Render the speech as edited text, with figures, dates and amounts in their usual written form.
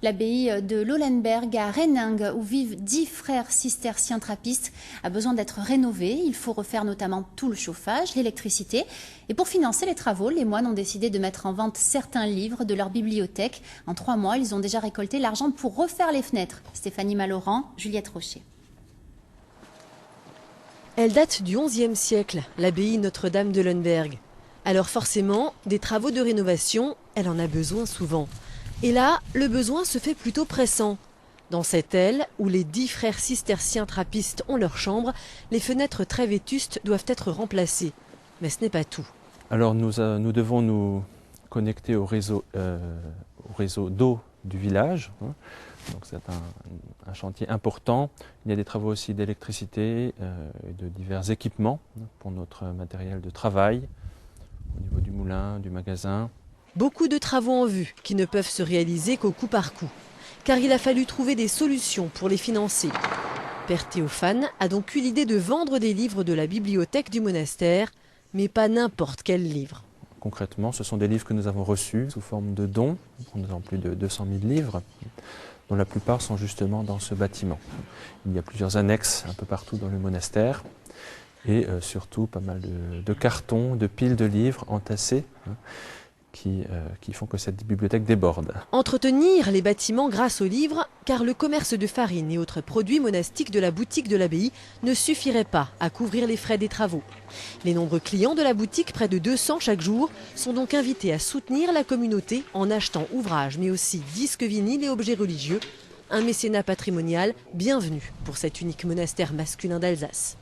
L'abbaye de Lollenberg à Renning, où vivent 10 frères cisterciens trappistes, a besoin d'être rénovée. Il faut refaire notamment tout le chauffage, l'électricité. Et pour financer les travaux, les moines ont décidé de mettre en vente certains livres de leur bibliothèque. En 3 mois, ils ont déjà récolté l'argent pour refaire les fenêtres. Stéphanie Malauran, Juliette Rocher. Elle date du XIe siècle, l'abbaye Notre-Dame de Lollenberg. Alors forcément, des travaux de rénovation, elle en a besoin souvent. Et là, le besoin se fait plutôt pressant. Dans cette aile, où les 10 frères cisterciens trappistes ont leur chambre, les fenêtres très vétustes doivent être remplacées. Mais ce n'est pas tout. Alors nous devons nous connecter au réseau d'eau du village. Donc c'est un chantier important. Il y a des travaux aussi d'électricité et de divers équipements pour notre matériel de travail, au niveau du moulin, du magasin. Beaucoup de travaux en vue qui ne peuvent se réaliser qu'au coup par coup, car il a fallu trouver des solutions pour les financer. Père Théophane a donc eu l'idée de vendre des livres de la bibliothèque du monastère, mais pas n'importe quel livre. Concrètement, ce sont des livres que nous avons reçus sous forme de dons. Nous avons plus de 200 000 livres, dont la plupart sont justement dans ce bâtiment. Il y a plusieurs annexes un peu partout dans le monastère et surtout pas mal de cartons, de piles de livres entassés qui font que cette bibliothèque déborde. Entretenir les bâtiments grâce aux livres, car le commerce de farine et autres produits monastiques de la boutique de l'abbaye ne suffirait pas à couvrir les frais des travaux. Les nombreux clients de la boutique, près de 200 chaque jour, sont donc invités à soutenir la communauté en achetant ouvrages, mais aussi disques vinyles et objets religieux. Un mécénat patrimonial bienvenu pour cet unique monastère masculin d'Alsace.